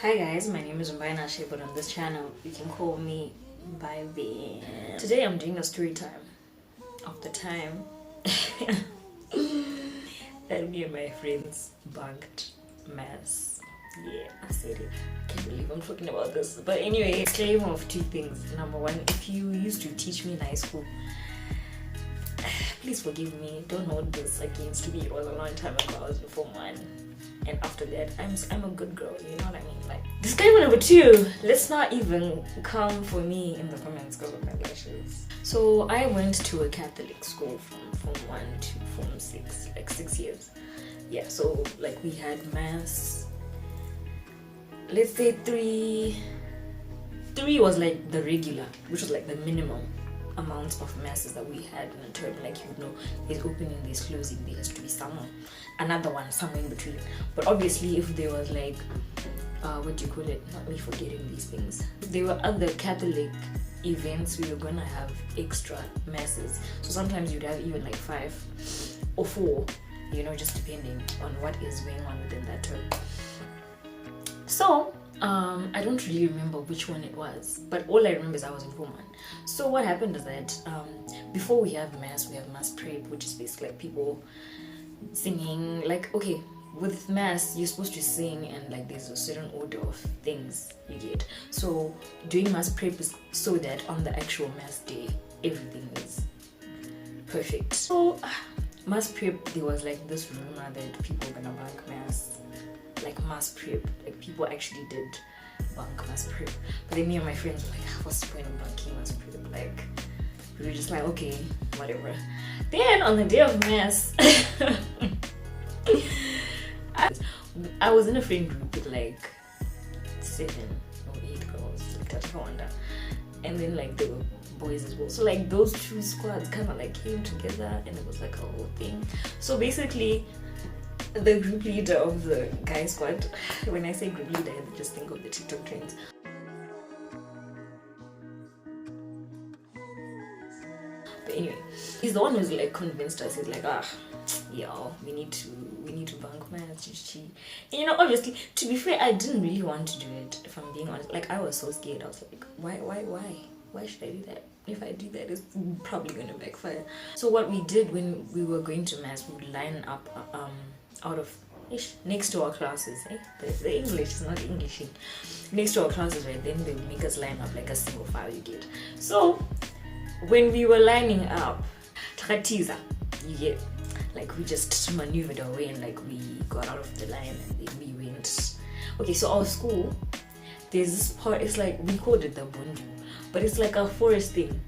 Hi guys, my name is Mbaina Nashe, but on this channel you can call me Baby. Today I'm doing a story time of the time that me and my friends bunked mass. Yeah, I said it. I can't believe I'm talking about this. But anyway, disclaimer of two things. Number one, if you used to teach me in high school, please forgive me. Don't hold this against me. It was a long time ago. I was in Form 1. And after that, I'm a good girl. You know what I mean? Like, disclaimer number 2. Let's not even come for me in the comments because of my lashes. So I went to a Catholic school from Form 1 to Form 6, like 6 years. Yeah, so like we had mass. Let's say 3 was like the regular, which was like the minimum amounts of masses that we had in a term. Like, you know, there's opening, there's closing, there has to be another one somewhere in between. But obviously if there was like what do you call it, not me forgetting these things, if there were other Catholic events, we were gonna have extra masses. So sometimes you'd have even like 5 or 4, you know, just depending on what is going on within that term. So I don't really remember which one it was, but all I remember is I was in Form 1. So what happened is that before we have mass prep, which is basically like people singing. Like, okay, with mass you're supposed to sing and like there's a certain order of things you get. So doing mass prep is so that on the actual mass day everything is perfect. So mass prep, there was like this rumor that people were gonna bunk mass, like mass prep, like people actually did bunk mass prep. But then me and my friends were like, what's the point of bunking mass prep? Like, we were just like, okay, whatever. Then on the day of mass, I was in a friend group with like 7 or 8 girls, like that, and then like there were boys as well. So like those 2 squads kind of like came together, and it was like a whole thing. So basically, the group leader of the guy squad, when I say group leader, I just think of the TikTok trends. But anyway, he's the one who's like convinced us. He's like, yo, we need to bunk mass. And you know, obviously, to be fair, I didn't really want to do it, if I'm being honest. Like, I was so scared. I was like, why should I do that? If I do that, it's probably gonna backfire. So what we did when we were going to mass, we would line up out of next to our classes, the English is not Englishing, next to our classes, right? Then they would make us line up like a single file, you get. So when we were lining up, you get, like, we just maneuvered our way and like we got out of the line and then we went. Okay, so our school, there's this part, it's like, we called it the bundu, but it's like a forest thing.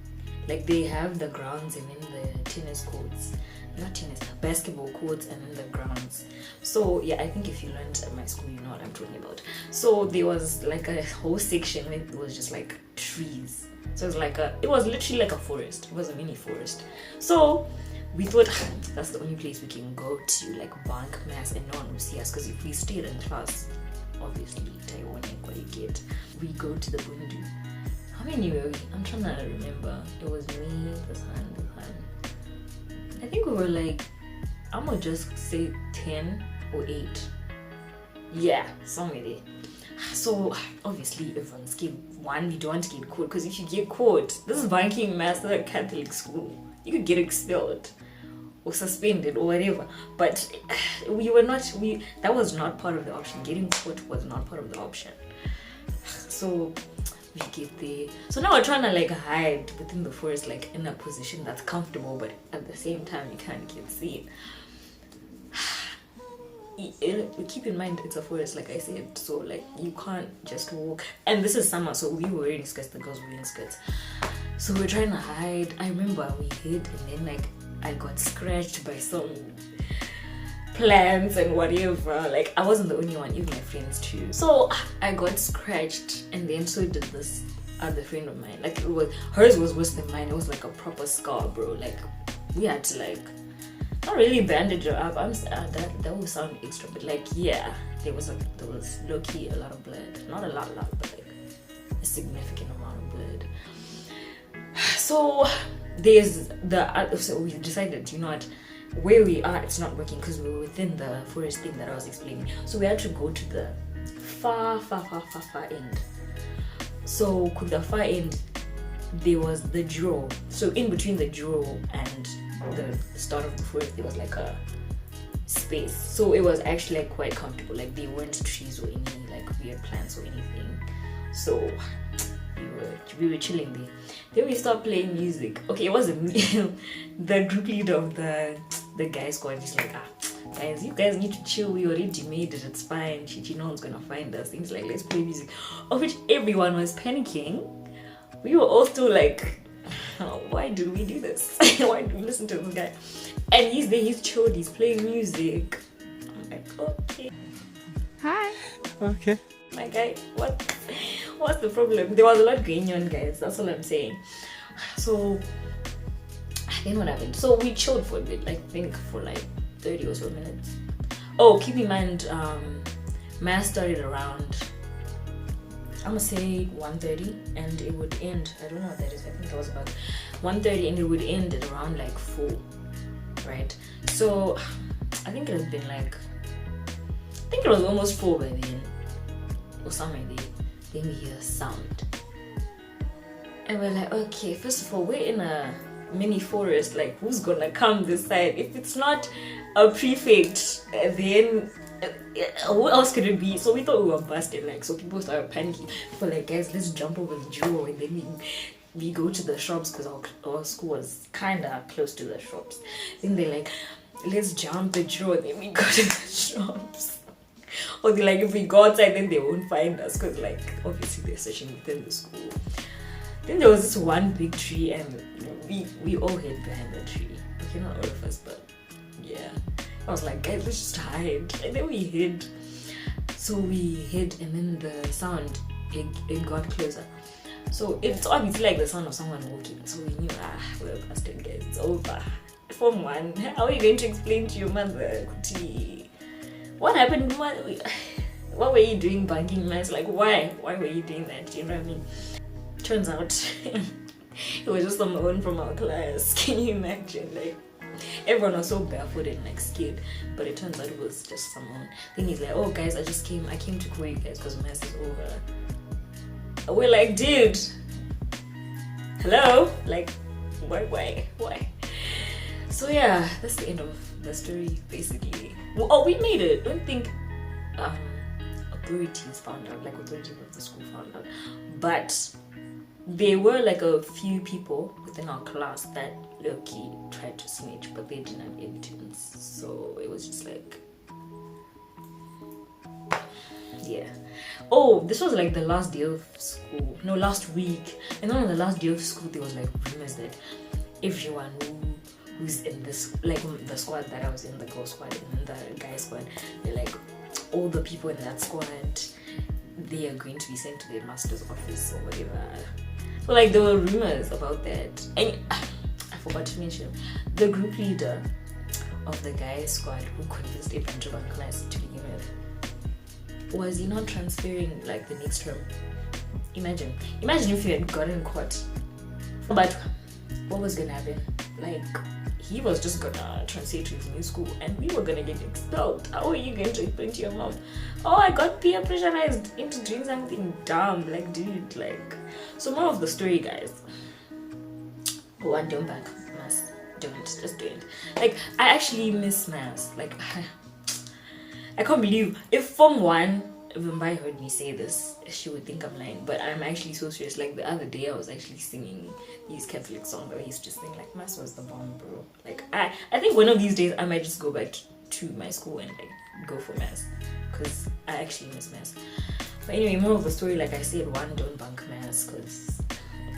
Like, they have the grounds and then the tennis courts, not tennis, basketball courts, and then the grounds. So yeah, I think if you learned at my school, you know what I'm talking about. So there was like a whole section where it was just like trees. So it was literally like a forest. It was a mini forest. So we thought that's the only place we can go to, like, bunk mass, and no one will see us, because if we stayed in class, obviously Taiwan ain't what you get. We go to the bundu. How many were we? I'm trying to remember. It was me, this one. I think we were like, I'm gonna just say 10 or 8. Yeah, somewhere there. So obviously everyone's scared. One, you don't want to get caught, because if you get caught, this is bunking mass at a Catholic school, you could get expelled or suspended or whatever. But that was not part of the option. Getting caught was not part of the option. So we get there. So now we're trying to like hide within the forest, like in a position that's comfortable, but at the same time you can't get seen. Keep in mind, it's a forest, like I said, so like you can't just walk. And this is summer, so we were wearing skirts, the girls were wearing skirts. So we're trying to hide. I remember we hid, and then like I got scratched by some plants and whatever. Like, I wasn't the only one, even my friends too. So I got scratched, and then so did this other friend of mine. Like, hers was worse than mine. It was like a proper scar, bro. Like, we had to like not really bandage her up. That would sound extra, but like, yeah, there was low-key a lot of blood. Not a lot, but like a significant amount of blood. So so we decided, you know what, where we are, it's not working, because we were within the forest thing that I was explaining. So we had to go to the far end. So at the far end there was the draw. So in between the draw and the start of the forest there was like a space. So it was actually like quite comfortable. Like there weren't trees or any like weird plants or anything. So we were chilling there. Then we started playing music. Okay, it wasn't me. The group leader of the guy squad is like, guys, you guys need to chill. We already made it. It's fine. No one's gonna find us. Things like, let's play music. Of which everyone was panicking. We were all still like, why do we do this? Why do we listen to this guy? And he's there. He's chilled. He's playing music. I'm like, okay. Hi. Okay. My guy, what's the problem? There was a lot going on, guys. That's all I'm saying. So then what happened? So we chilled for a bit, like, I think for like 30 or so minutes. Oh, keep in mind, mass started around, I'm gonna say 1:30, and it would end, I don't know what that is, I think it was about 1:30, and it would end at around like 4, right? So I think it has been like, I think it was almost 4 by then, or somewhere there. Then we hear a sound, and we're like, okay, first of all, we're in a mini forest, like who's gonna come this side? If it's not a prefect, then who else could it be? So we thought we were busted, like, so people started panicking. People were like, guys, let's jump over the draw, and then we go to the shops, because our school was kind of close to the shops. Then they're like, let's jump the draw, and then we go to the shops. Or they're like, if we go outside, then they won't find us, because like obviously they're searching within the school. Then there was this one big tree, and we all hid behind the tree. Okay, not all of us, but yeah. I was like, guys, let's just hide. And then we hid. So we hid, and then the sound, it got closer. So it's obviously like the sound of someone walking. So we knew, we're busted, guys. It's over. Form 1. How are you going to explain to your mother, Kuti? What happened? What were you doing bunking mass? Like, why? Why were you doing that? You know what I mean? Turns out it was just someone from our class. Can you imagine? Like, everyone was so barefoot and like scared, but it turns out it was just someone. Then he's like, oh guys, I came to call you guys because mass is over. We're like, dude, hello? Like, why? So yeah, that's the end of the story basically. Oh, we made it. Don't think authorities found out, like authorities of the school found out, but there were like a few people within our class that low-key tried to snitch, but they didn't have evidence. So it was just like, yeah. Oh, this was like the last day of school. No, last week. And then on the last day of school, there was like rumors that everyone who's in this, like the squad that I was in, the girl squad and the guy squad, they're like, all the people in that squad, they are going to be sent to their master's office or whatever. So like there were rumors about that. And I forgot to mention, the group leader of the guy squad who convinced everyone to run class to begin with, was he not transferring like the next term? Imagine if you had gotten caught. But what was gonna happen? Like, he was just gonna transfer to his new school and we were gonna get expelled. How are you going to explain to your mom, oh, I got peer pressurized into doing something dumb? Like, dude, like. So more of the story, guys. One, don't bank mass. Just do it. Like, I actually miss mass. Like, I can't believe, if Form 1 Vimbai heard me say this, she would think I'm lying, but I'm actually so serious. Like, the other day I was actually singing these Catholic songs where I used to sing like, mass was the bomb, bro. Like, I think one of these days I might just go back to my school and like go for mass, because I actually miss mass. But anyway, more of the story, like I said, one, don't bunk mass, because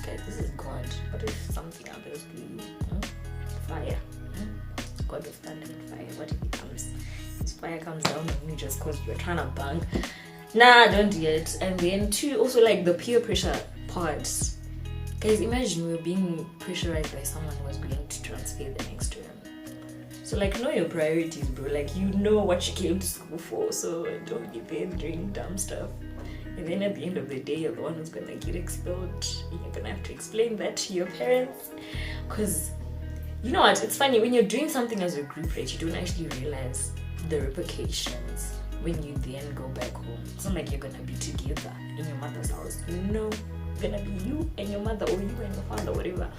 guys, this is God. What if something happens to you? Fire. God of thunder and fire. What if it comes? If fire comes down on you just because you're trying to bunk? Nah, don't do it. And then 2, also like the peer pressure parts. Guys, imagine we're being pressurized by someone who was going to transfer the next term. So like, know your priorities, bro. Like, you know what you came to school for, so don't be there doing dumb stuff. And then at the end of the day, you're the one who's gonna get expelled. You're gonna have to explain that to your parents. Because, you know what, it's funny, when you're doing something as a group, right, you don't actually realize the repercussions when you then go back home, it's not like you're gonna be together in your mother's house. No, it's gonna be you and your mother, or you and your father, whatever,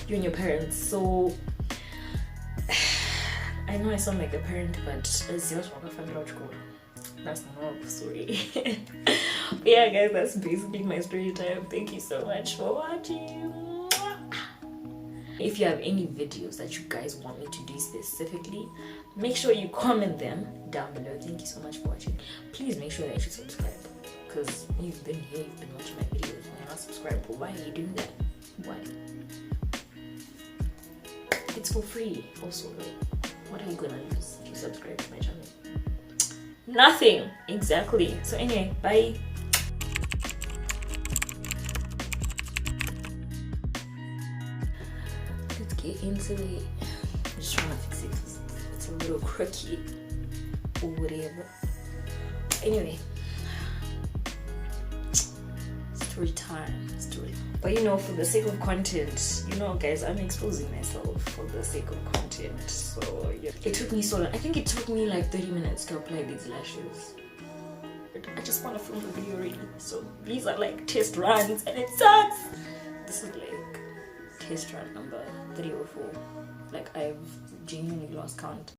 you and your parents. So I know I sound like a parent, but that's not a story. But yeah, guys, that's basically my story time. Thank you so much for watching. If you have any videos that you guys want me to do specifically, make sure you comment them down below. Thank you so much for watching. Please make sure that you subscribe, because you've been here, you've been watching my videos, and you're not subscribed. Why are you doing that? Why? It's for free also. What are you gonna lose if you subscribe to my channel? Nothing. Exactly. So anyway, bye. Let's get into it. I'm just trying to fix it. It's a little crooked or whatever. Anyway, story time. But you know, for the sake of content, you know, guys, I'm exposing myself for the sake of content. So yeah, it took me so long. I think it took me like 30 minutes to apply these lashes. I just want to film the video already. So these are like test runs, and it sucks. This is like test run number 3 or 4. Like, I've genuinely lost count.